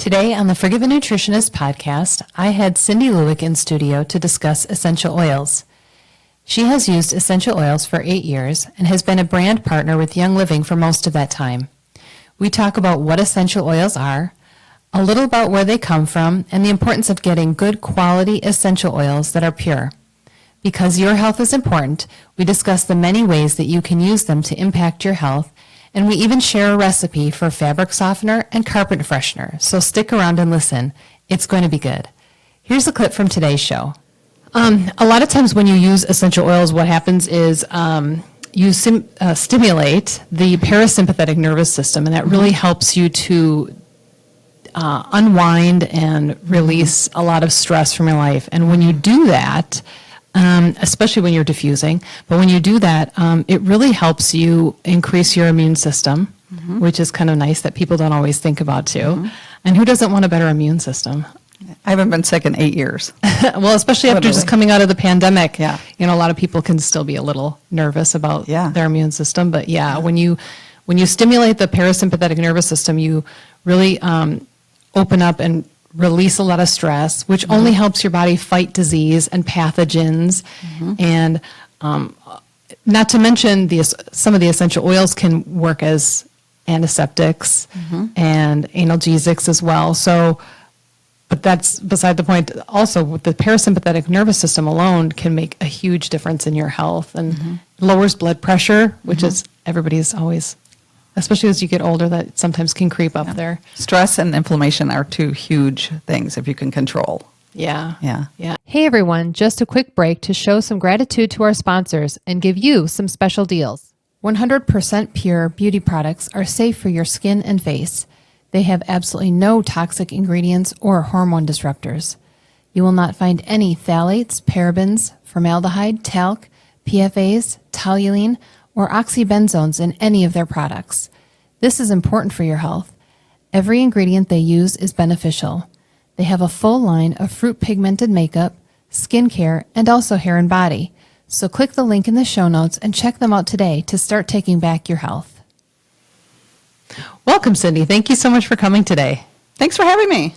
Today on the Forgiven Nutritionist podcast, I had Cindy Lueck in studio to discuss essential oils. She has used essential oils for 8 years and has been a brand partner with Young Living for most of that time. We talk about what essential oils are, a little about where they come from, and the importance of getting good quality essential oils that are pure. Because your health is important, we discuss the many ways that you can use them to impact your health, and we even share a recipe for fabric softener and carpet freshener. So stick around and listen. It's going to be good. Here's a clip from today's show. A lot of times when you use essential oils, what happens is you stimulate the parasympathetic nervous system, and that really helps you to unwind and release a lot of stress from your life. And when you do that, especially when you're diffusing, but when you do that, it really helps you increase your immune system, which is kind of nice that people don't always think about too. And who doesn't want a better immune system? I haven't been sick in 8 years. Well, especially after just coming out of the pandemic, Yeah. you know, a lot of people can still be a little nervous about their immune system. But when you stimulate the parasympathetic nervous system, you really open up and release a lot of stress, which only helps your body fight disease and pathogens. And not to mention some of the essential oils can work as antiseptics and analgesics as well. So, but that's beside the point. Also, with the parasympathetic nervous system alone can make a huge difference in your health and lowers blood pressure, which is everybody's always, especially as you get older, that sometimes can creep up there. Stress and inflammation are two huge things if you can control. Yeah. Yeah. Hey everyone, just a quick break to show some gratitude to our sponsors and give you some special deals. 100% pure beauty products are safe for your skin and face. They have absolutely no toxic ingredients or hormone disruptors. You will not find any phthalates, parabens, formaldehyde, talc, PFAs, toluene, or oxybenzones in any of their products. This is important for your health. Every ingredient they use is beneficial. They have a full line of fruit pigmented makeup, skincare, and also hair and body. So click the link in the show notes and check them out today to start taking back your health. Welcome, Cindy. Thank you so much for coming today. Thanks for having me.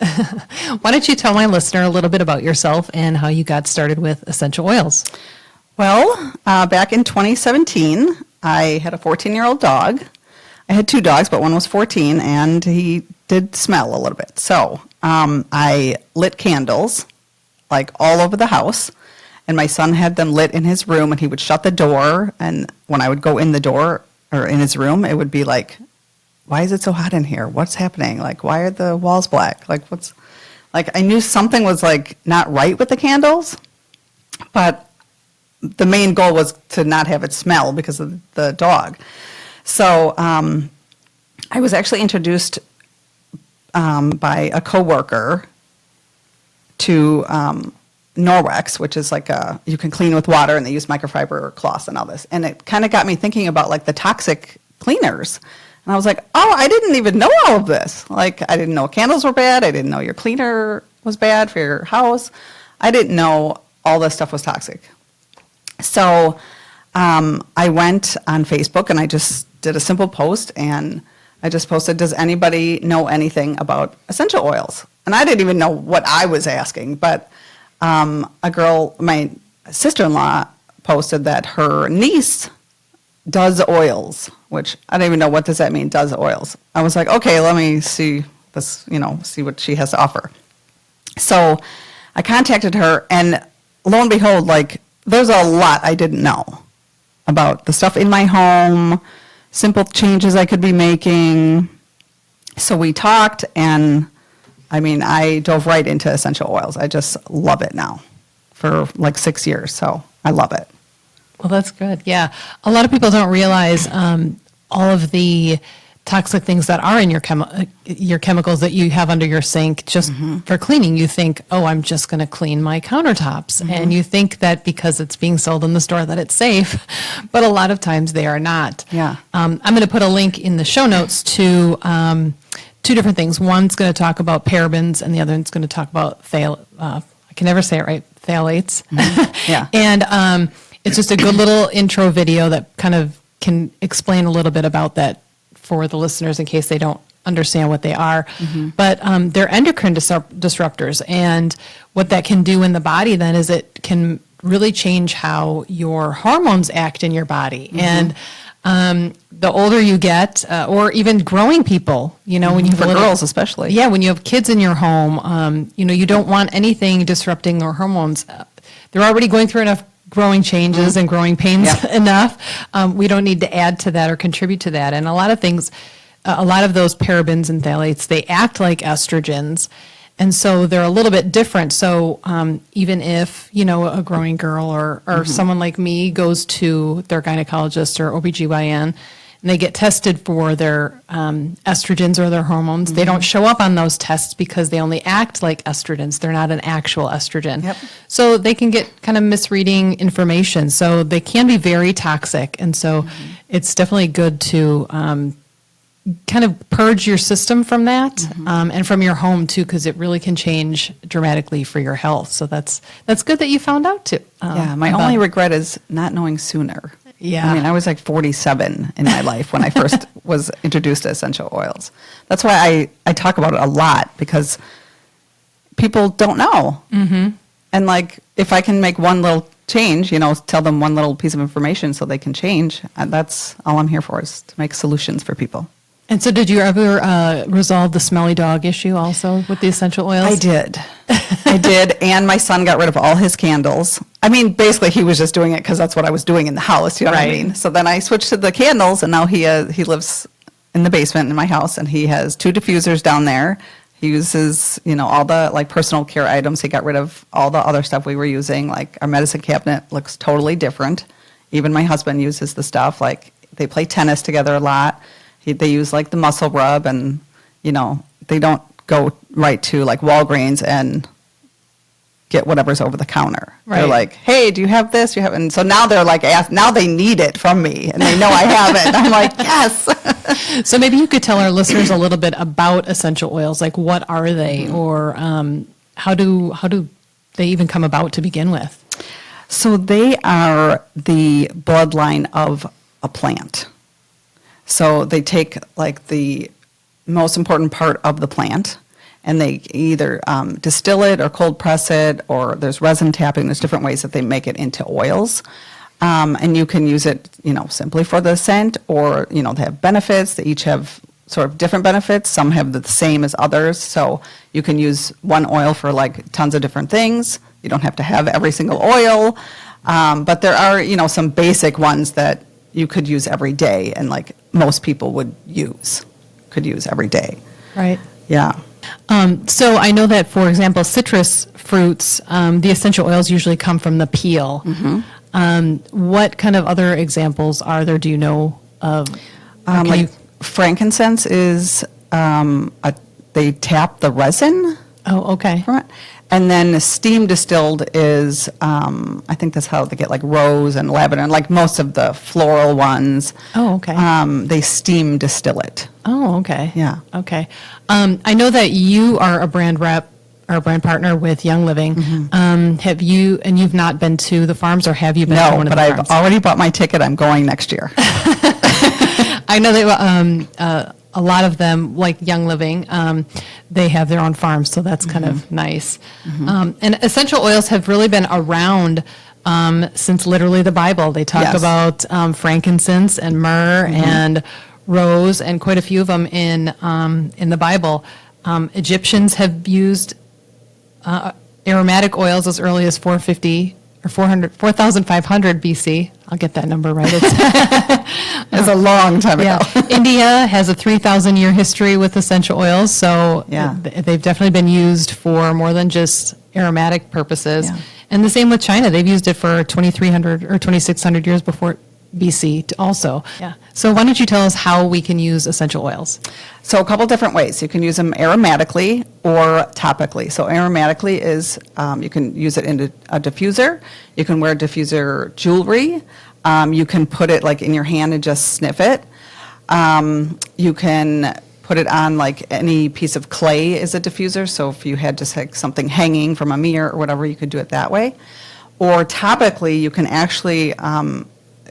Why don't you tell my listener a little bit about yourself and how you got started with essential oils? Well, back in 2017, I had a 14-year-old dog. I had 2 dogs, but one was 14, and he did smell a little bit. So I lit candles, like all over the house, and my son had them lit in his room, and he would shut the door, and when I would go in the door, or in his room, it would be like, why is it so hot in here? What's happening? Like, why are the walls black? Like, I knew something was, like, not right with the candles, but the main goal was to not have it smell because of the dog. So I was actually introduced by a coworker to Norwex, which is like you can clean with water, and they use microfiber cloths and all this. And it kind of got me thinking about like the toxic cleaners. And I was like, oh, I didn't even know all of this. Like, I didn't know candles were bad. I didn't know your cleaner was bad for your house. I didn't know all this stuff was toxic. So I went on Facebook and I just did a simple post, and I just posted, does anybody know anything about essential oils? And I didn't even know what I was asking, but a girl, my sister-in-law, posted that her niece does oils, which I don't even know what does that mean, does oils. I was like, okay, let me see this, see what she has to offer. So I contacted her, and lo and behold, like, there's a lot I didn't know about the stuff in my home, simple changes I could be making. So we talked, and I dove right into essential oils. I just love it now for like 6 years, so I love it. Well, that's good. Yeah. A lot of people don't realize all of the toxic things that are in your chemicals that you have under your sink just for cleaning. You think, oh, I'm just going to clean my countertops. And you think that because it's being sold in the store that it's safe, but a lot of times they are not. Yeah. I'm going to put a link in the show notes to 2 different things. One's going to talk about parabens, and the other one's going to talk about I can never say it right, phthalates. Yeah. And it's just a good little intro video that kind of can explain a little bit about that for the listeners in case they don't understand what they are. But they're endocrine disruptors. And what that can do in the body then is it can really change how your hormones act in your body. And the older you get, or even growing people, you know, when you have For a little, girls especially. yeah, when you have kids in your home, you know, you don't want anything disrupting their hormones. They're already going through enough growing changes and growing pains enough. We don't need to add to that or contribute to that. And a lot of things, a lot of those parabens and phthalates, they act like estrogens. And so they're a little bit different. So even if, you know, a growing girl or someone like me goes to their gynecologist or OBGYN, and they get tested for their estrogens or their hormones, they don't show up on those tests because they only act like estrogens. They're not an actual estrogen. Yep. So they can get kind of misreading information. So they can be very toxic. And so it's definitely good to kind of purge your system from that and from your home too, because it really can change dramatically for your health. So that's good that you found out too. Yeah, my only regret is not knowing sooner. Yeah. I mean, I was like 47 in my life when I first was introduced to essential oils. That's why I talk about it a lot, because people don't know. And like, if I can make one little change, you know, tell them one little piece of information so they can change, that's all I'm here for, is to make solutions for people. And so did you ever resolve the smelly dog issue also with the essential oils? I did. I did. And my son got rid of all his candles. I mean, basically, he was just doing it because that's what I was doing in the house. You know what I mean? So then I switched to the candles, and now he lives in the basement in my house, and he has 2 diffusers down there. He uses, you know, all the like personal care items. He got rid of all the other stuff we were using. Like our medicine cabinet looks totally different. Even my husband uses the stuff. Like they play tennis together a lot. They use like the muscle rub, and, you know, they don't go right to like Walgreens and get whatever's over the counter. Right. They're like, hey, do you have this? You have, and so now they're like, now they need it from me, and they know I have it. I'm like, yes. So maybe you could tell our listeners a little bit about essential oils, like what are they, or how do they even come about to begin with? So they are the bloodline of a plant. So they take like the most important part of the plant, and they either distill it or cold press it, or there's resin tapping. There's different ways that they make it into oils. And you can use it, you know, simply for the scent, or, you know, they have benefits. They each have sort of different benefits. Some have the same as others. So you can use one oil for like tons of different things. You don't have to have every single oil. But there are, you know, some basic ones that you could use every day, and like most people could use every day. Right. Yeah. So I know that, for example, citrus fruits, the essential oils usually come from the peel. What kind of other examples are there, do you know of? Like frankincense is, they tap the resin Oh, okay. from it. And then steam distilled is, I think that's how they get like rose and lavender, and like most of the floral ones. Oh, okay. They steam distill it. Oh, okay. Yeah. Okay. I know that you are a brand rep or a brand partner with Young Living. Have you, and you've not been to the farms, or have you been to No, one of but the I've farms? already bought my ticket. I'm going next year. I know that a lot of them, like Young Living, they have their own farms, so that's kind of nice. And essential oils have really been around since literally the Bible. They talk Yes. about frankincense and myrrh and rose, and quite a few of them in the Bible. Egyptians have used aromatic oils as early as 450 or 4,500 BC. I'll get that number right. It's a long time ago. Yeah, India has a 3,000-year history with essential oils, so Yeah. they've definitely been used for more than just aromatic purposes. Yeah. And the same with China. They've used it for 2,300 or 2,600 years before BC also. Yeah. So why don't you tell us how we can use essential oils? So a couple different ways. You can use them aromatically or topically. So aromatically is you can use it in a diffuser. You can wear diffuser jewelry. You can put it like in your hand and just sniff it. You can put it on like any piece of clay as a diffuser. So if you had just like something hanging from a mirror or whatever, you could do it that way. Or topically, you can actually,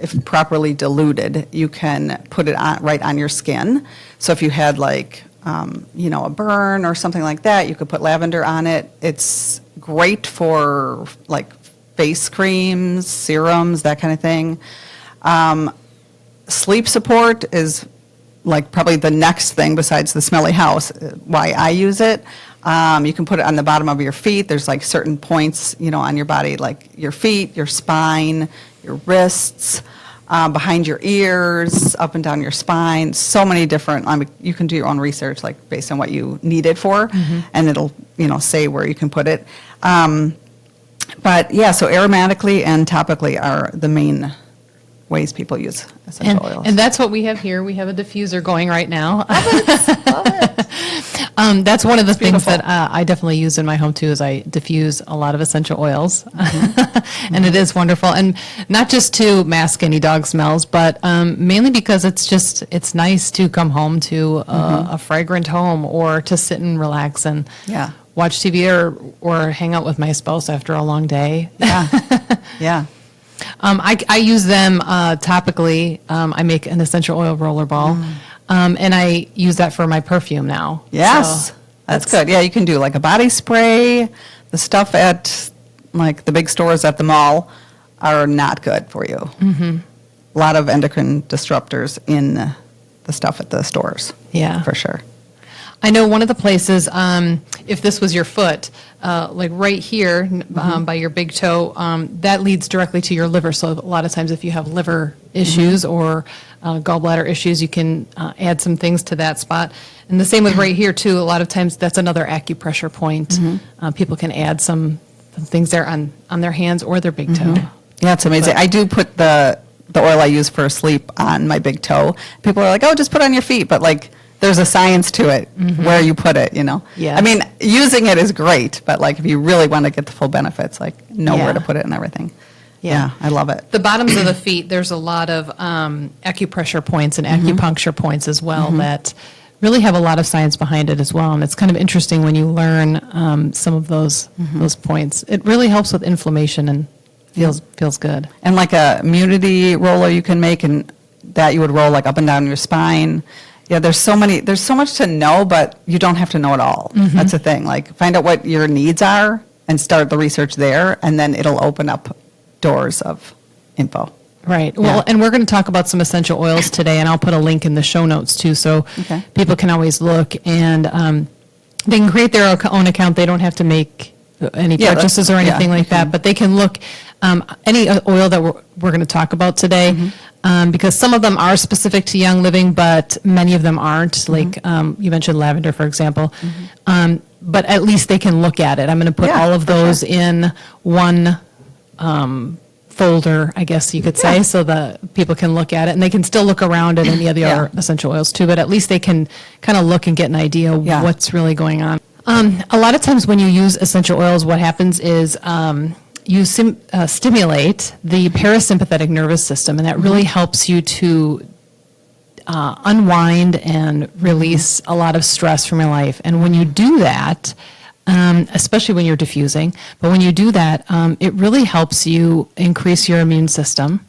if properly diluted, you can put it on right on your skin. So if you had like a burn or something like that, you could put lavender on it. It's great for like face creams, serums, that kind of thing. Sleep support is like probably the next thing besides the smelly house, why I use it. You can put it on the bottom of your feet. There's like certain points, on your body, like your feet, your spine, your wrists, behind your ears, up and down your spine. So many different, you can do your own research, like based on what you need it for, and it'll, say where you can put it. But yeah, so aromatically and topically are the main ways people use essential oils. And that's what we have here. We have a diffuser going right now. Love it. That's one of the things beautiful. that I definitely use in my home too, is I diffuse a lot of essential oils. And it is wonderful. And not just to mask any dog smells, but mainly because it's nice to come home to a fragrant home, or to sit and relax and Yeah. watch TV or hang out with my spouse after a long day. Yeah. Yeah. I use them topically. I make an essential oil roller ball, and I use that for my perfume now. Yes, So that's good. Yeah, you can do like a body spray. The stuff at like the big stores at the mall are not good for you. Mm-hmm. A lot of endocrine disruptors in the stuff at the stores. Yeah. For sure. I know one of the places, if this was your foot, like right here by your big toe, that leads directly to your liver. So a lot of times if you have liver issues or gallbladder issues, you can add some things to that spot. And the same with right here too. A lot of times that's another acupressure point. People can add some things there on their hands or their big toe. Yeah, it's amazing. I do put the oil I use for sleep on my big toe. People are like, oh, just put it on your feet. But like, there's a science to it, where you put it, Yeah. I mean, using it is great, but like if you really want to get the full benefits, like know Yeah. where to put it and everything. Yeah. I love it. The bottoms of the feet, there's a lot of acupressure points and acupuncture points as well that really have a lot of science behind it as well. And it's kind of interesting when you learn some of those points. It really helps with inflammation and feels good. And like a immunity roller you can make, and that you would roll like up and down your spine. Yeah, there's so much to know, but you don't have to know it all. That's the thing. Like, find out what your needs are and start the research there, and then it'll open up doors of info. Right. Well, Yeah. and we're going to talk about some essential oils today, and I'll put a link in the show notes too, so Okay. people can always look, and they can create their own account. They don't have to make any Yeah, purchases or that's- anything yeah, like you can. that, but they can look any oil that we're going to talk about today, because some of them are specific to Young Living, but many of them aren't. Like you mentioned lavender, for example. But at least they can look at it. I'm going to put Yeah, all of for those sure. in one folder, I guess you could say, Yeah. so that people can look at it, and they can still look around at any of the Yeah. other essential oils too, but at least they can kind of look and get an idea of Yeah. what's really going on. A lot of times when you use essential oils, what happens is you stimulate the parasympathetic nervous system, and that really helps you to unwind and release a lot of stress from your life. And when you do that, especially when you're diffusing, but when you do that, it really helps you increase your immune system,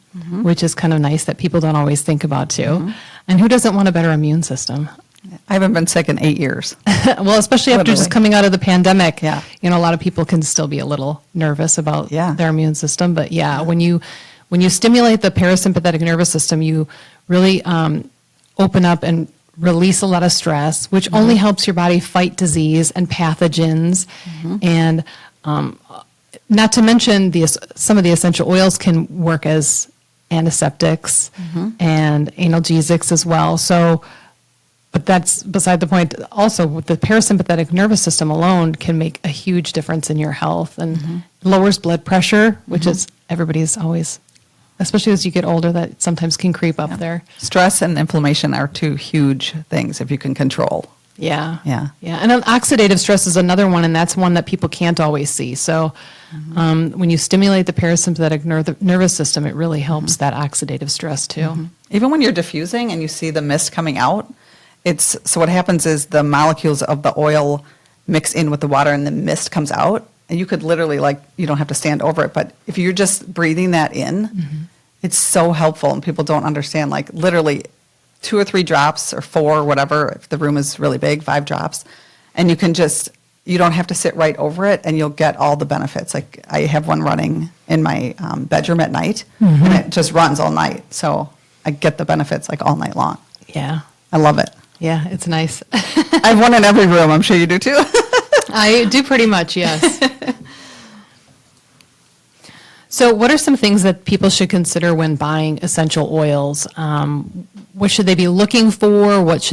which is kind of nice that people don't always think about too. And who doesn't want a better immune system? I haven't been sick in 8 years. Well, especially after just Literally. coming out of the pandemic, Yeah. a lot of people can still be a little nervous about Yeah. their immune system. But yeah, when you stimulate the parasympathetic nervous system, you really open up and release a lot of stress, which only helps your body fight disease and pathogens. And not to mention some of the essential oils can work as antiseptics and analgesics as well. So, but that's beside the point. Also, with the parasympathetic nervous system alone can make a huge difference in your health and lowers blood pressure, which is everybody's always, especially as you get older, that sometimes can creep up there. Stress and inflammation are two huge things if you can control. Yeah. Yeah. Yeah. And oxidative stress is another one, and that's one that people can't always see. So when you stimulate the parasympathetic nervous system, it really helps that oxidative stress too. Even when you're diffusing and you see the mist coming out, so what happens is the molecules of the oil mix in with the water and the mist comes out. And you could literally, like, you don't have to stand over it, but if you're just breathing that in, it's so helpful, and people don't understand. Like, literally, 2 or 3 drops or 4, whatever, if the room is really big, 5 drops. And you don't have to sit right over it, and you'll get all the benefits. Like I have one running in my bedroom at night, and it just runs all night. So I get the benefits like all night long. Yeah. I love it. Yeah, it's nice. I have one in every room. I'm sure you do too. I do pretty much, yes. So what are some things that people should consider when buying essential oils? What should they be looking for? What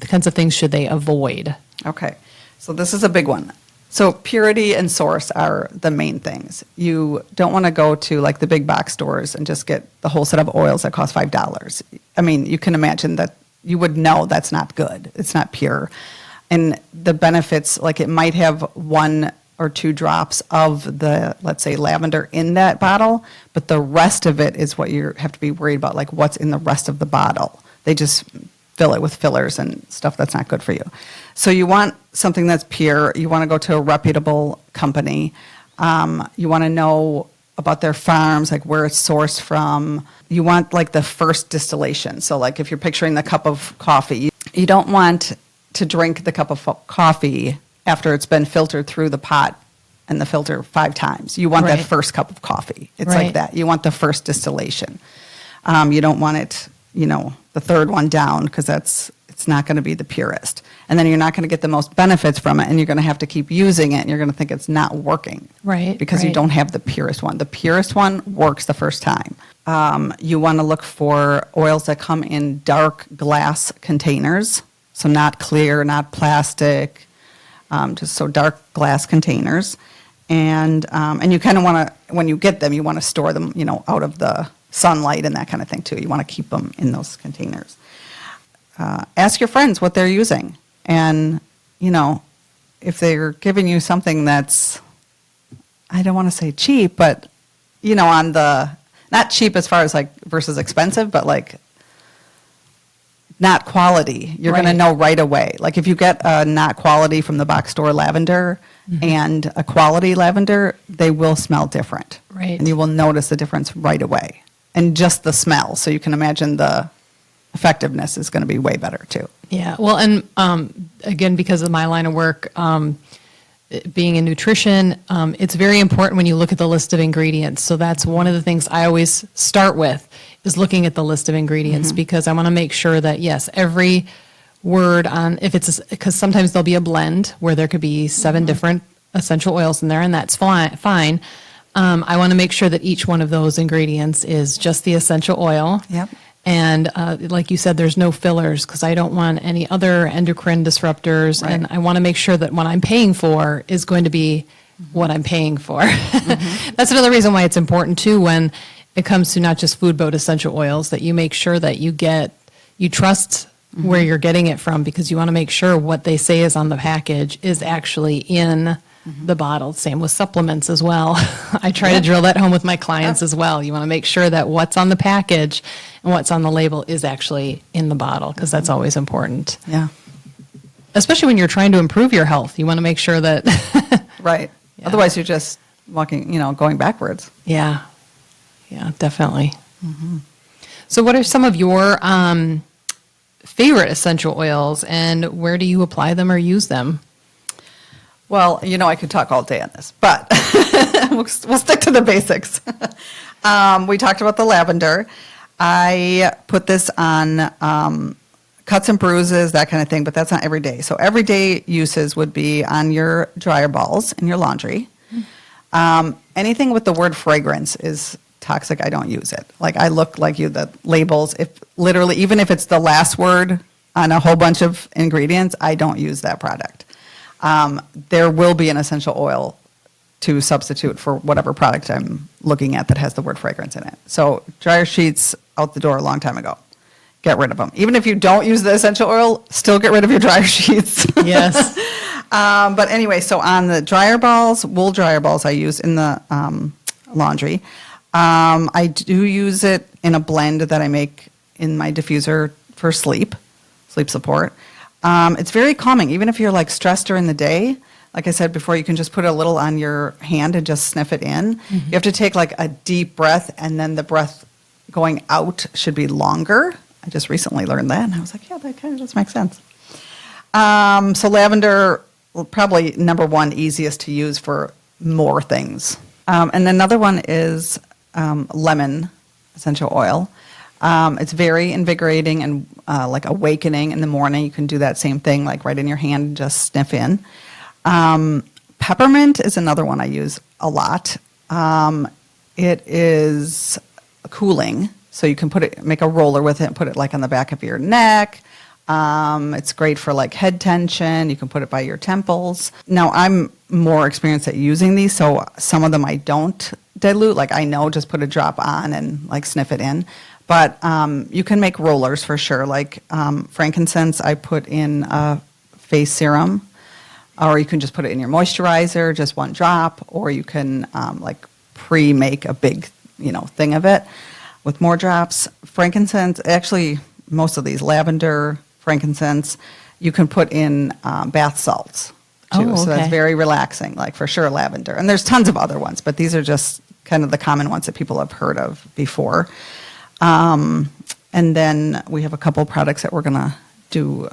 kinds of things should they avoid? Okay, so this is a big one. So purity and source are the main things. You don't want to go to like the big box stores and just get the whole set of oils that cost $5. I mean, you can imagine that you would know that's not good. It's not pure. And the benefits, like it might have 1 or 2 drops of the, let's say, lavender in that bottle, but the rest of it is what you have to be worried about, like what's in the rest of the bottle. They just fill it with fillers and stuff that's not good for you. So you want something that's pure. You want to go to a reputable company. You want to know about their farms, like where it's sourced from. You want like the first distillation. So like if you're picturing the cup of coffee, you don't want to drink the cup of coffee after it's been filtered through the pot and the filter 5 times. You want Right. that first cup of coffee. It's Right. like that. You want the first distillation. You don't want it, the third one down, because it's not going to be the purest. And then you're not going to get the most benefits from it, and you're going to have to keep using it, and you're going to think it's not working. Right, Because you right. don't have the purest one. The purest one works the first time. You want to look for oils that come in dark glass containers, so not clear, not plastic, just so dark glass containers. And you kind of want to, when you get them, you want to store them, out of the sunlight and that kind of thing too. You want to keep them in those containers. Ask your friends what they're using. And, if they're giving you something that's, I don't want to say cheap, but, on the, not cheap as far as like versus expensive, but like not quality, you're going to Right. know right away. Like if you get a not quality from the box store lavender and a quality lavender, they will smell different. Right. And you will notice the difference right away. And just the smell. So you can imagine the effectiveness is going to be way better too. Yeah, well, and again, because of my line of work, being in nutrition, it's very important when you look at the list of ingredients. So that's one of the things I always start with, is looking at the list of ingredients, because I want to make sure that, yes, every word on, because sometimes there'll be a blend where there could be 7 different essential oils in there, and that's fine. I want to make sure that each one of those ingredients is just the essential oil. Yep. And like you said, there's no fillers, because I don't want any other endocrine disruptors. Right. And I want to make sure that what I'm paying for is going to be what I'm paying for. That's another reason why it's important, too, when it comes to not just food, but essential oils, that you make sure that you trust where you're getting it from, because you want to make sure what they say is on the package is actually in the bottle. Same with supplements as well. I try to drill that home with my clients as well. You want to make sure that what's on the package and what's on the label is actually in the bottle, because that's always important. Yeah. Especially when you're trying to improve your health. You want to make sure that, Right. Yeah. Otherwise you're just walking, going backwards. yeah, definitely. So what are some of your favorite essential oils, and where do you apply them or use them? Well, I could talk all day on this, but we'll stick to the basics. We talked about the lavender. I put this on cuts and bruises, that kind of thing, but that's not every day. So everyday uses would be on your dryer balls in your laundry. Anything with the word fragrance is toxic. I don't use it. Like I look like you, the labels, even if it's the last word on a whole bunch of ingredients, I don't use that product. There will be an essential oil to substitute for whatever product I'm looking at that has the word fragrance in it. So dryer sheets, out the door a long time ago. Get rid of them. Even if you don't use the essential oil, still get rid of your dryer sheets. Yes. But anyway, so on the dryer balls, wool dryer balls I use in the laundry. I do use it in a blend that I make in my diffuser for sleep support. It's very calming, even if you're like stressed during the day. Like I said before, you can just put a little on your hand and just sniff it in. You have to take like a deep breath, and then the breath going out should be longer. I just recently learned that, and I was like, yeah, that kind of just makes sense. So lavender, probably number one, easiest to use for more things. And another one is lemon essential oil. It's very invigorating and like awakening in the morning. You can do that same thing, like right in your hand, and just sniff in. Peppermint is another one I use a lot. It is cooling, so you can make a roller with it and put it like on the back of your neck. It's great for like head tension. You can put it by your temples. Now, I'm more experienced at using these, so some of them I don't dilute. Like I know, just put a drop on and like sniff it in. But you can make rollers for sure. Like frankincense, I put in a face serum, or you can just put it in your moisturizer, just one drop, or you can like pre-make a big, thing of it with more drops. Frankincense, actually, most of these, lavender, frankincense, you can put in bath salts too. Oh, okay. So that's very relaxing, like for sure lavender. And there's tons of other ones, but these are just kind of the common ones that people have heard of before. And then we have a couple products that we're going to do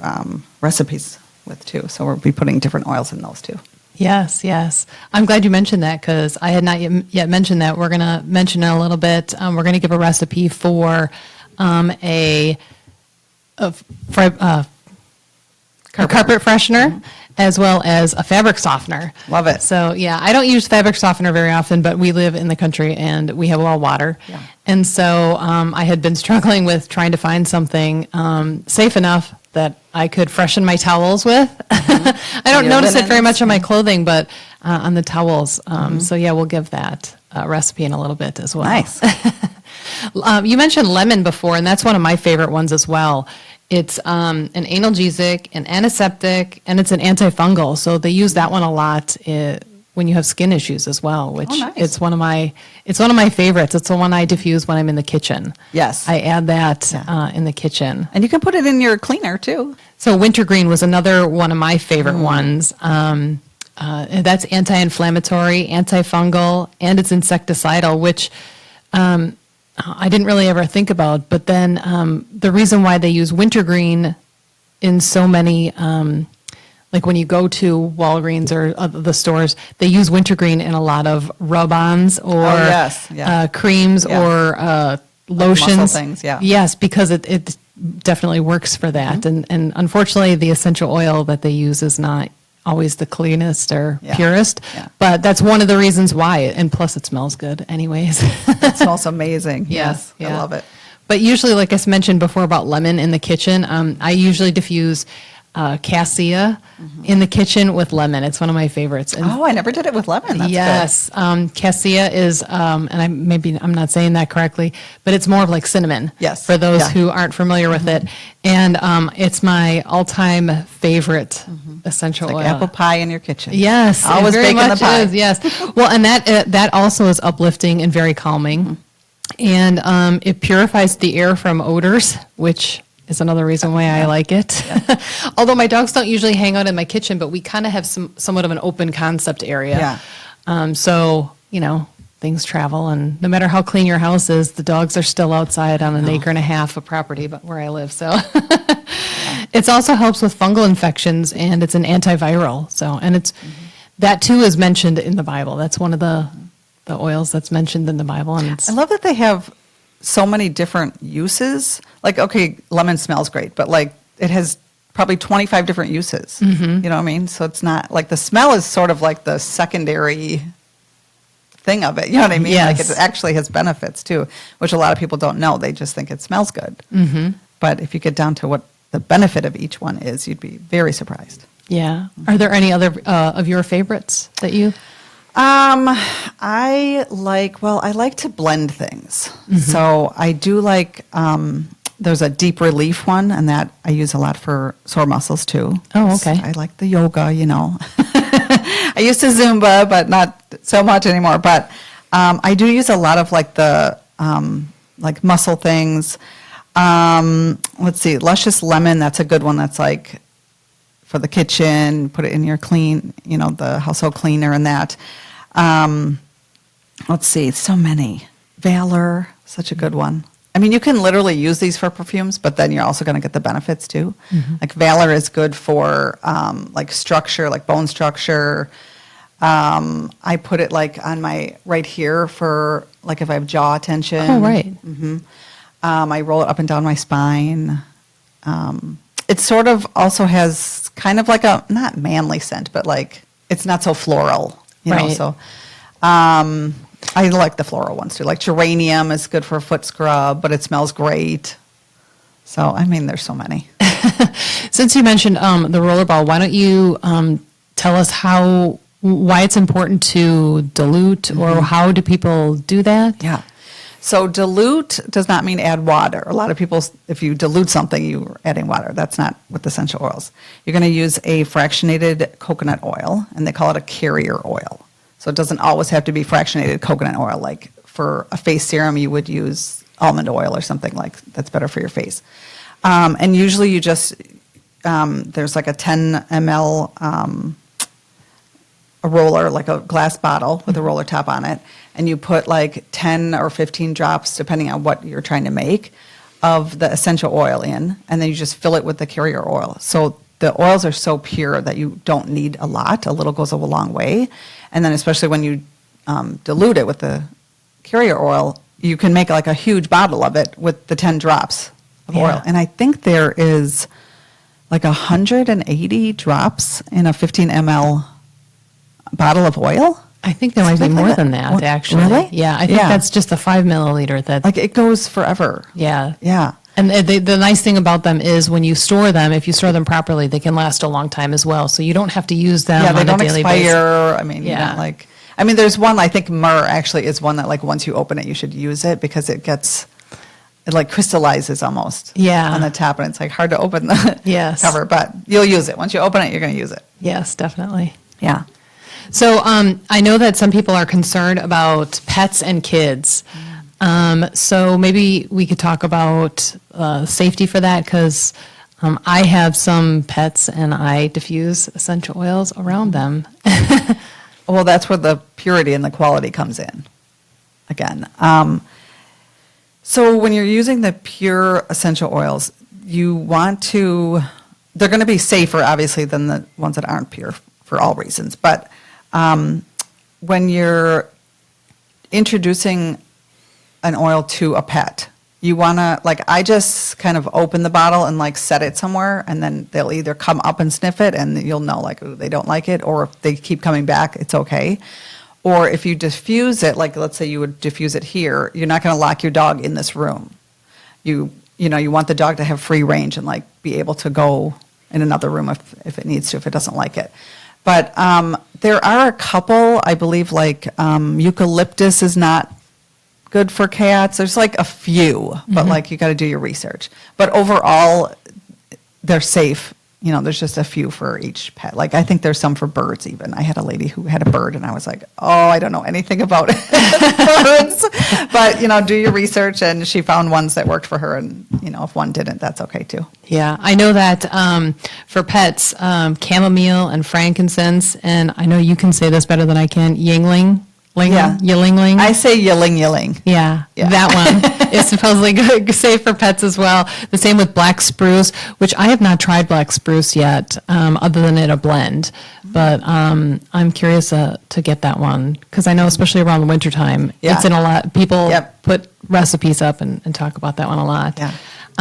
recipes with too. So we'll be putting different oils in those too. Yes, yes. I'm glad you mentioned that because I had not yet mentioned that. We're going to mention it a little bit. We're going to give a recipe for a carpet freshener, as well as a fabric softener. Love it. So, yeah, I don't use fabric softener very often, but we live in the country and we have a lot of water. Yeah. And so I had been struggling with trying to find something safe enough that I could freshen my towels with. I don't notice it very much on my clothing, but on the towels. So, yeah, we'll give that recipe in a little bit as well. Nice. You mentioned lemon before, and that's one of my favorite ones as well. It's an analgesic, an antiseptic, and it's an antifungal. So they use that one a lot when you have skin issues as well, which nice. it's one of my favorites. It's the one I diffuse when I'm in the kitchen. Yes. I add that in the kitchen. And you can put it in your cleaner too. So wintergreen was another one of my favorite ones. That's anti-inflammatory, antifungal, and it's insecticidal, which I didn't really ever think about. But then the reason why they use wintergreen in so many, like when you go to Walgreens or the stores, they use wintergreen in a lot of rub-ons or creams or lotions. Muscle things, yeah. Yes, because it definitely works for that. And unfortunately, the essential oil that they use is not always the cleanest or purest, but that's one of the reasons why. And plus, it smells good anyways. It smells amazing. Yes, I love it. But usually, like I mentioned before about lemon in the kitchen, I usually diffuse cassia in the kitchen with lemon. It's one of my favorites. And I never did it with lemon. That's yes, cassia is, and I'm not saying that correctly, but it's more of like cinnamon. Yes. For those who aren't familiar with it, and it's my all-time favorite essential like oil. apple pie in your kitchen. Yes, Always it very baking the much pie. is, yes. Well, and that also is uplifting and very calming, and it purifies the air from odors, which is another reason why I like it. Although my dogs don't usually hang out in my kitchen, but we kind of have somewhat of an open concept area. Yeah. So, things travel, and no matter how clean your house is, the dogs are still outside on an acre and a half of property, but where I live. So it also helps with fungal infections, and it's an antiviral. So, and it's that too is mentioned in the Bible. That's one of the oils that's mentioned in the Bible. And I love that they have so many different uses. Like, okay, lemon smells great, but like it has probably 25 different uses. You know what I mean? So it's not like the smell is sort of like the secondary thing of it. You know what I mean? Yes. Like it actually has benefits too, which a lot of people don't know. They just think it smells good. But if you get down to what the benefit of each one is, you'd be very surprised. yeah. Are there any other of your favorites that you? I like to blend things. So I do like, there's a deep relief one, and that I use a lot for sore muscles too. Oh, okay. I like the yoga, I used to Zumba, but not so much anymore. But I do use a lot of like the like muscle things. Let's see, Luscious Lemon, that's a good one. That's like for the kitchen, put it in your the household cleaner and that. Let's see, so many. Valor, such a good one. I mean, you can literally use these for perfumes, but then you're also going to get the benefits too. Like Valor is good for like structure, like bone structure. I put it like on my right here for like if I have jaw tension. Oh, right. I roll it up and down my spine. It sort of also has kind of like a, not manly scent, but like it's not so floral, you know, Right. so I like the floral ones too. Like geranium is good for a foot scrub, but it smells great. So, I mean, there's so many. Since you mentioned the rollerball, why don't you tell us why it's important to dilute, or how do people do that? Yeah. So dilute does not mean add water. A lot of people, if you dilute something, you're adding water. That's not with essential oils. You're going to use a fractionated coconut oil, and they call it a carrier oil. So it doesn't always have to be fractionated coconut oil. Like for a face serum, you would use almond oil or something like that's better for your face. And usually you just, there's like a 10 ml a roller, like a glass bottle with a roller top on it, and you put like 10 or 15 drops, depending on what you're trying to make, of the essential oil in, and then you just fill it with the carrier oil. So the oils are so pure that you don't need a lot. A little goes a long way. And then especially when you dilute it with the carrier oil, you can make like a huge bottle of it with the 10 drops of oil. And I think there is like 180 drops in a 15 ml bottle of oil. I think there might be more than that, actually. Really? Yeah, I think that's just the 5 milliliter. That Like it goes forever. yeah. Yeah. And the nice thing about them is when you store them, if you store them properly, they can last a long time as well. So you don't have to use them Yeah, they on don't a daily basis. expire. I mean, you Yeah. don't like, I mean, there's one, I think myrrh actually is one that like once you open it, you should use it because it like crystallizes almost. Yeah. On the top, and it's like hard to open the Yes. cover, but you'll use it. Once you open it, you're going to use it. Yes, definitely. Yeah. So I know that some people are concerned about pets and kids. So maybe we could talk about safety for that, because I have some pets and I diffuse essential oils around them. Well, that's where the purity and the quality comes in. Again, so when you're using the pure essential oils, you want to, they're going to be safer, obviously, than the ones that aren't pure for all reasons. But when you're introducing an oil to a pet, you want to, like, I just kind of open the bottle and like set it somewhere, and then they'll either come up and sniff it and you'll know like, ooh, they don't like it, or if they keep coming back, it's okay. Or if you diffuse it, like let's say you would diffuse it here, you're not going to lock your dog in this room. You want the dog to have free range and like be able to go in another room if it needs to, if it doesn't like it. But there are a couple, I believe, like eucalyptus is not good for cats. There's like a few, but like you got to do your research. But overall, they're safe. You know, there's just a few for each pet. Like I think there's some for birds even. I had a lady who had a bird, and I was like, oh, I don't know anything about birds. But, do your research, and she found ones that worked for her. And, if one didn't, that's okay too. Yeah, I know that for pets, chamomile and frankincense, and I know you can say this better than I can, yingling. Yeah. Yingling. I say yilling. Yeah, Yeah. that one is supposedly good, safe for pets as well. The same with black spruce, which I have not tried black spruce yet, other than in a blend. But I'm curious to get that one, because I know especially around the wintertime, Yeah. it's in a lot. People Yep. put recipes up and talk about that one a lot. Yeah.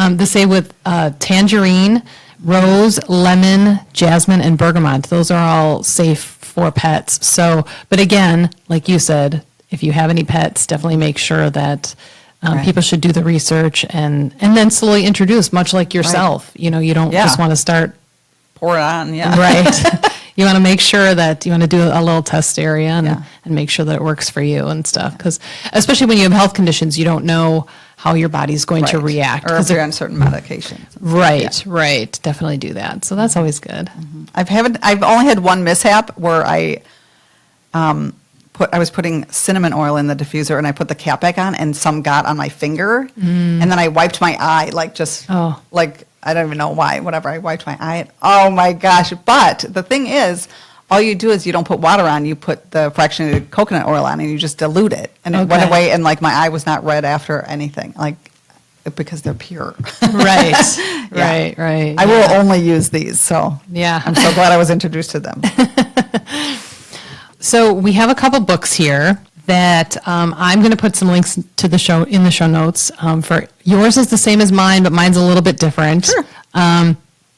The same with tangerine, rose, lemon, jasmine, and bergamot. Those are all safe for pets. So, but again, like you said, if you have any pets, definitely make sure that Right. people should do the research and then slowly introduce, much like yourself. You don't Yeah. just want to start, Pour it on, yeah. right. You want to make sure that you want to do a little test area and Yeah. make sure that it works for you and stuff. Because especially when you have health conditions, you don't know how your body's going to Right. react. Or 'Cause if you're on certain medications. Right, right. Definitely do that. So that's always good. I've only had one mishap where I was putting cinnamon oil in the diffuser, and I put the cap back on, and some got on my finger, and then I wiped my eye, Oh. like I don't even know why, whatever. I wiped my eye. Oh my gosh! But the thing is, all you do is you don't put water on. You put the fractionated coconut oil on, and you just dilute it, and it went Okay. away. And like my eye was not red after anything. Like because they're pure. Right, Yeah. right. I will only use these, so Yeah. I'm so glad I was introduced to them. So we have a couple books here that I'm going to put some links to the show in the show notes. For yours is the same as mine, but mine's a little bit different. Sure.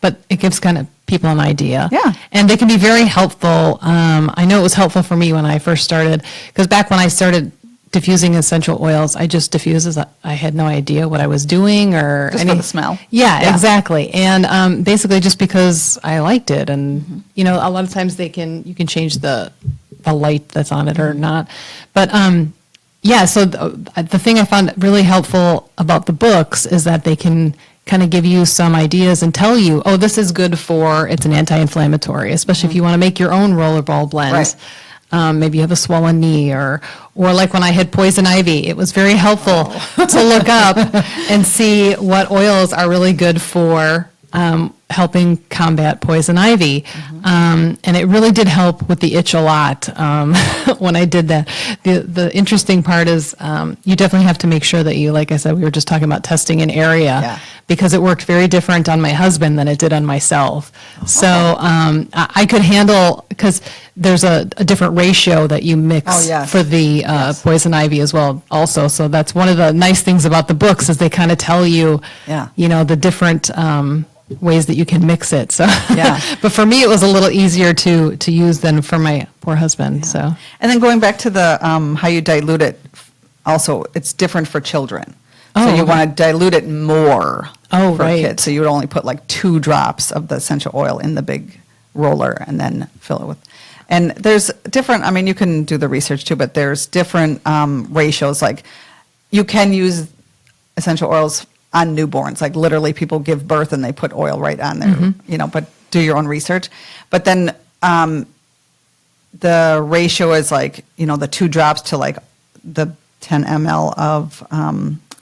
But it gives kind of people an idea. Yeah. And they can be very helpful. I know it was helpful for me when I first started, because back when I started diffusing essential oils, I just diffused as I had no idea what I was doing or Just for the smell. Yeah, exactly. And basically just because I liked it. And, a lot of times you can change the light that's on it or not. But so the thing I found really helpful about the books is that they can kind of give you some ideas and tell you, oh, this is good it's an anti-inflammatory, especially if you want to make your own rollerball blends. Right. Maybe you have a swollen knee or like when I had poison ivy, it was very helpful to look up and see what oils are really good for helping combat poison ivy. And it really did help with the itch a lot when I did that. The interesting part is you definitely have to make sure that you, like I said, we were just talking about testing an area because it worked very different on my husband than it did on myself. So I could handle, because there's a different ratio that you mix for the poison ivy as well also. So that's one of the nice things about the books is they kind of tell you, the different ways that you can mix it. So, but for me, it was a little easier to use than for my poor husband. Yeah. So, and then going back to the how you dilute it, also it's different for children. So you want to dilute it more for kids. So you would only put like 2 drops of the essential oil in the big roller and then fill it with. And there's different. I mean, you can do the research too, but there's different ratios. Like you can use essential oils on newborns, like literally people give birth and they put oil right on there, but do your own research. But then the ratio is like, the 2 drops to like the 10 ml of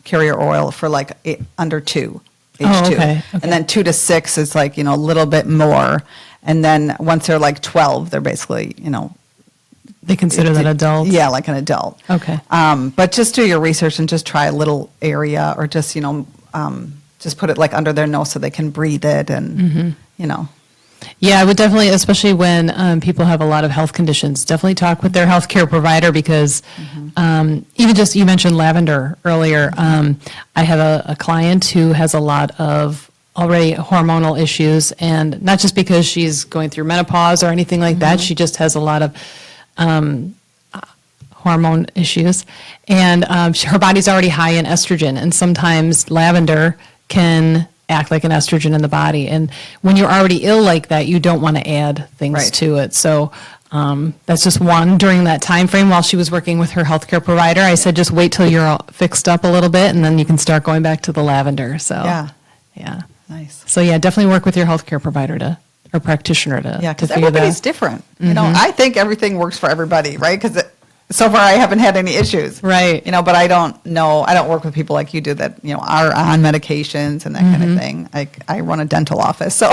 carrier oil for like under 2, age 2. Okay. And then 2 to 6 is like, a little bit more. And then once they're like 12, they're basically, they consider that adult? Yeah, like an adult. Okay. But just do your research and just try a little area or just, just put it like under their nose so they can breathe it and, Yeah, I would definitely, especially when people have a lot of health conditions, definitely talk with their healthcare provider because even just, you mentioned lavender earlier. I have a client who has a lot of already hormonal issues, and not just because she's going through menopause or anything like that. She just has a lot of hormone issues, and her body's already high in estrogen, and sometimes lavender can act like an estrogen in the body. And when you're already ill like that, you don't want to add things to it. So that's just one. During that time frame while she was working with her healthcare provider, I said, just wait till you're all fixed up a little bit, and then you can start going back to the lavender. So yeah. Nice. So yeah, definitely work with your healthcare provider or practitioner to because figure everybody's that. different. I think everything works for everybody, right? Because so far I haven't had any issues, Right. But I don't know. I don't work with people like you do that are on medications and that kind of thing. I run a dental office, so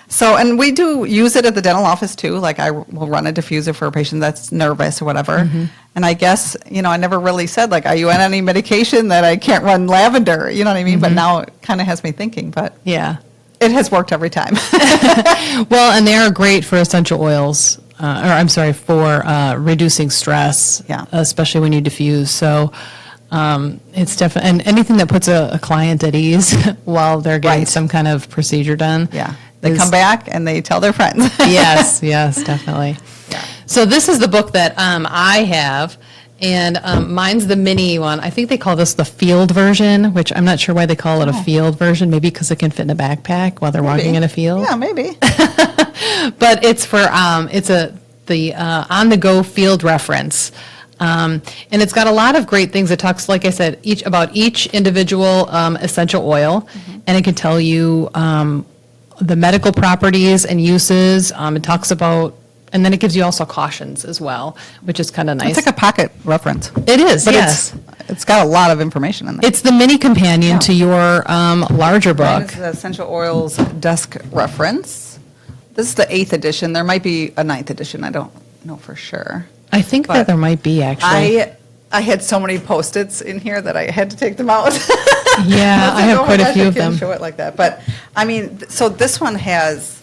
So, and we do use it at the dental office too. Like I will run a diffuser for a patient that's nervous or whatever. And I guess, I never really said like, are you on any medication that I can't run lavender? You know what I mean? But now it kind of has me thinking, but Yeah. it has worked every time. Well, and they are great for essential oils, for reducing stress, especially when you diffuse. So it's definitely, and anything that puts a client at ease while they're getting some kind of procedure done. Yeah. They come back and they tell their friends. Yes, definitely. Yeah. So this is the book that I have, and mine's the mini one. I think they call this the field version, which I'm not sure why they call it a field version. Maybe because it can fit in a backpack while they're walking in a field. Yeah, maybe. But it's for the on-the-go field reference. And it's got a lot of great things. It talks, like I said, about each individual essential oil, and it can tell you the medical properties and uses. It talks about, and then it gives you also cautions as well, which is kind of nice. It's like a pocket reference. It is, But yes. it's got a lot of information in there. It's the mini companion to your larger book. It's the Essential Oils Desk Reference. This is the 8th edition. There might be a 9th edition. I don't know for sure. I think that there might be, actually. I had so many Post-its in here that I had to take them out. Yeah, I have quite a few of them. I can't show it like that. But, I mean, so this one has,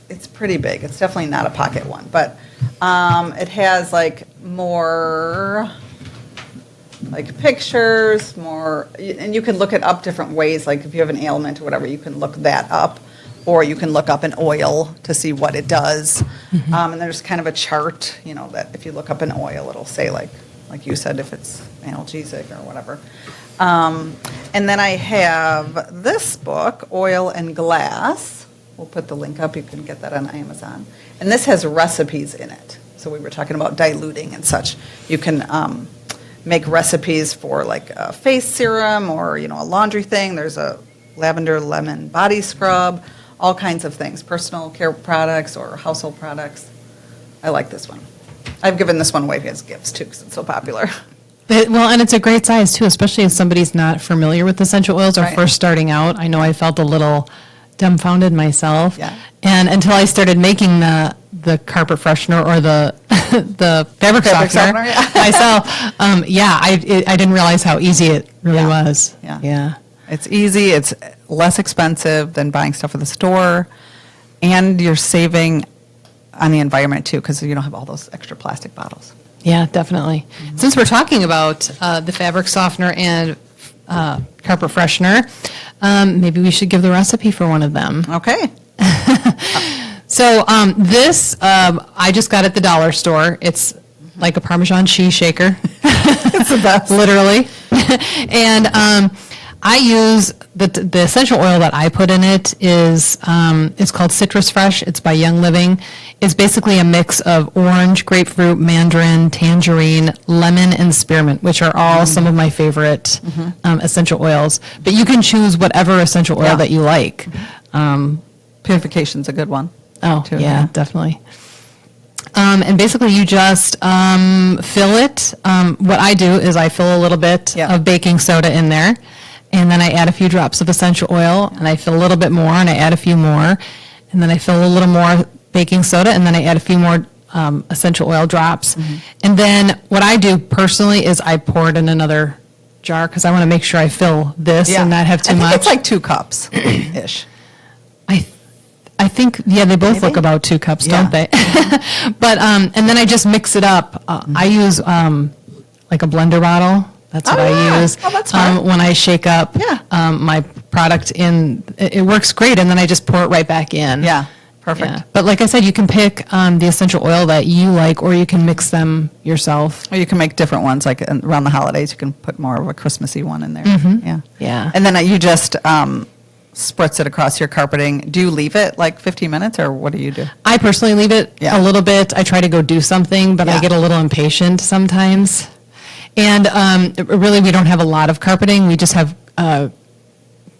it's pretty big. It's definitely not a pocket one. But it has, like, more, like, pictures, more, and you can look it up different ways. Like, if you have an ailment or whatever, you can look that up. Or you can look up an oil to see what it does. And there's kind of a chart, you know, that if you look up an oil, it'll say, like you said, if it's analgesic or whatever. And then I have this book, Oil and Glass. We'll put the link up. You can get that on Amazon. And this has recipes in it. So we were talking about diluting and such. You can make recipes for like a face serum or, you know, a laundry thing. There's a lavender lemon body scrub, all kinds of things, personal care products or household products. I like this one. I've given this one away as gifts too because it's so popular. Well, and it's a great size too, especially if somebody's not familiar with essential oils or Right. first starting out. I know I felt a little dumbfounded myself. Yeah. And until I started making the carpet freshener or the the fabric Fabric softener softener, yeah. myself, I didn't realize how easy it really Yeah. was. Yeah. Yeah. It's easy, it's less expensive than buying stuff at the store, and you're saving on the environment too because you don't have all those extra plastic bottles. Yeah, definitely. Since we're talking about the fabric softener and carpet freshener, maybe we should give the recipe for one of them. Okay. So this, I just got at the dollar store. It's like a Parmesan cheese shaker. It's the best. Literally. And I use the essential oil that I put in it is it's called Citrus Fresh. It's by Young Living. It's basically a mix of orange, grapefruit, mandarin, tangerine, lemon, and spearmint, which are all some of my favorite essential oils. But you can choose whatever essential oil Yeah. that you like. Purification's a good one. Oh, too, yeah, definitely. And basically, you just fill it. What I do is I fill a little bit Yeah. of baking soda in there, and then I add a few drops of essential oil, and I fill a little bit more, and I add a few more, and then I fill a little more baking soda, and then I add a few more essential oil drops. And then what I do personally is I pour it in another jar because I want to make sure I fill this and not have too I think much. it's like 2 cups ish. I think, yeah, they both look Maybe? about 2 cups, Yeah. don't they? But, and then I just mix it up. I use like a blender bottle. That's what Oh, I yeah. use. Oh, that's smart. When I shake up Yeah. my product in. It works great, and then I just pour it right back in. Yeah, perfect. Yeah. But like I said, you can pick the essential oil that you like, or you can mix them yourself. Or you can make different ones, like around the holidays, you can put more of a Christmassy one in there. Yeah. Yeah. And then you just spritz it across your carpeting. Do you leave it like 15 minutes, or what do you do? I personally leave it Yeah. a little bit. I try to go do something, but I Yeah. get a little impatient sometimes. And really, we don't have a lot of carpeting. We just have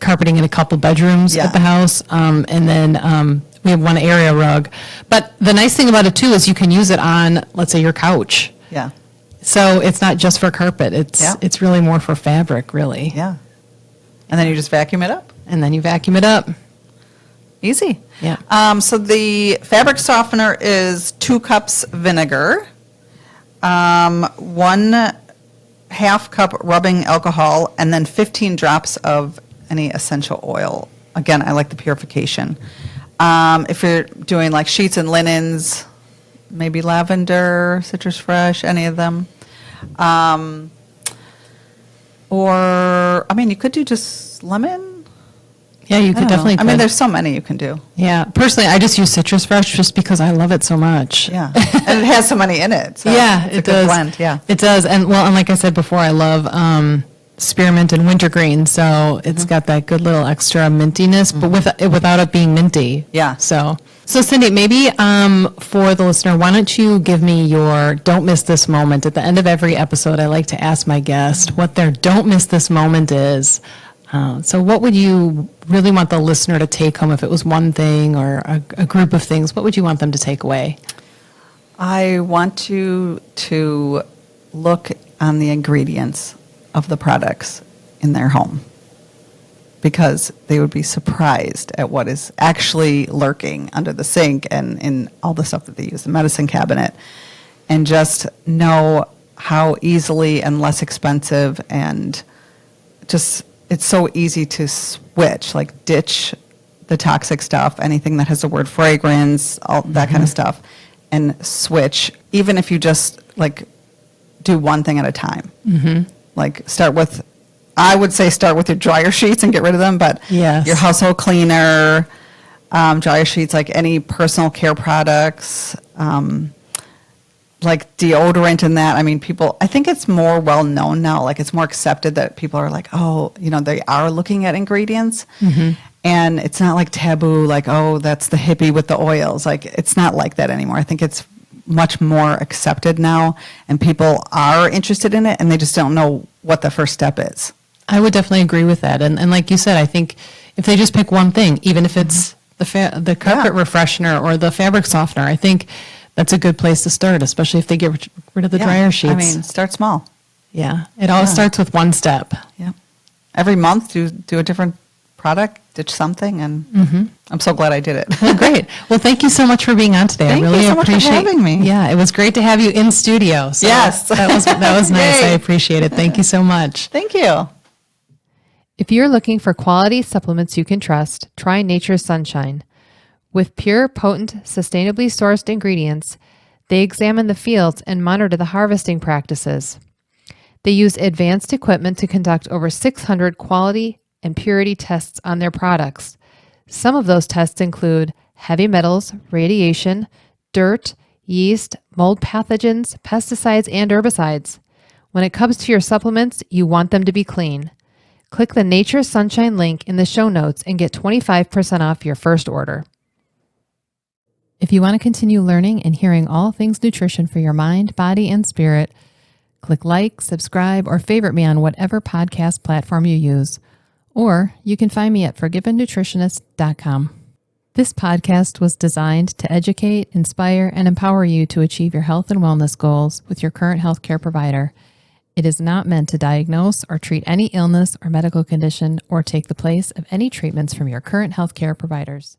carpeting in a couple bedrooms Yeah. at the house, and then we have one area rug. But the nice thing about it too is you can use it on, let's say, your couch. Yeah. So it's not just for carpet. Yeah. It's really more for fabric, really. Yeah. And then you just vacuum it up. And then you vacuum it up. Easy. Yeah. So the fabric softener is 2 cups vinegar, 1/2 cup rubbing alcohol, and then 15 drops of any essential oil. Again, I like the purification. If you're doing like sheets and linens, maybe lavender, citrus fresh, any of them. Or, I mean, you could do just lemon. Yeah, you I could don't know. definitely. I mean, could. there's so many you can do. Yeah. Personally, I just use Citrus Fresh just because I love it so much. Yeah, and it has so many in it. So Yeah, it's it a good does. blend. Yeah, It does. And well, and like I said before, I love spearmint and wintergreen, so it's got that good little extra mintiness, but without it being minty. Yeah. So Cindy, maybe for the listener, why don't you give me your don't miss this moment? At the end of every episode, I like to ask my guest what their don't miss this moment is. So what would you really want the listener to take home if it was one thing or a group of things? What would you want them to take away? I want you to look on the ingredients of the products in their home because they would be surprised at what is actually lurking under the sink and in all the stuff that they use, the medicine cabinet, and just know how easily and less expensive and just it's so easy to switch, like ditch the toxic stuff, anything that has the word fragrance, all that kind of stuff, and switch, even if you just like do one thing at a time. Like I would say start with your dryer sheets and get rid of them, but Yes. your household cleaner, dryer sheets, like any personal care products, like deodorant and that. I mean, I think it's more well known now, like it's more accepted that people are like, oh, they are looking at ingredients. And it's not like taboo, like, oh, that's the hippie with the oils. Like, it's not like that anymore. I think it's much more accepted now, and people are interested in it, and they just don't know what the first step is. I would definitely agree with that. And like you said, I think if they just pick one thing, even if it's the carpet refreshener or the fabric softener, I think that's a good place to start, especially if they get rid of the dryer sheets. I mean, start small. Yeah. It always starts with one step. Yeah. Every month, do a different product, ditch something, and I'm so glad I did it. Well, great. Well, thank you so much for being on today. Thank I really you so much for appreciate having me. Yeah, it was great to have you in studio. So Yes. That was nice. I Yay. appreciate it. Thank you so much. Thank you. If you're looking for quality supplements you can trust, try Nature's Sunshine. With pure, potent, sustainably sourced ingredients, they examine the fields and monitor the harvesting practices. They use advanced equipment to conduct over 600 quality and purity tests on their products. Some of those tests include heavy metals, radiation, dirt, yeast, mold pathogens, pesticides, and herbicides. When it comes to your supplements, you want them to be clean. Click the Nature's Sunshine link in the show notes and get 25% off your first order. If you want to continue learning and hearing all things nutrition for your mind, body, and spirit, click like, subscribe, or favorite me on whatever podcast platform you use. Or you can find me at ForgivenNutritionist.com. This podcast was designed to educate, inspire, and empower you to achieve your health and wellness goals with your current healthcare provider. It is not meant to diagnose or treat any illness or medical condition or take the place of any treatments from your current healthcare providers.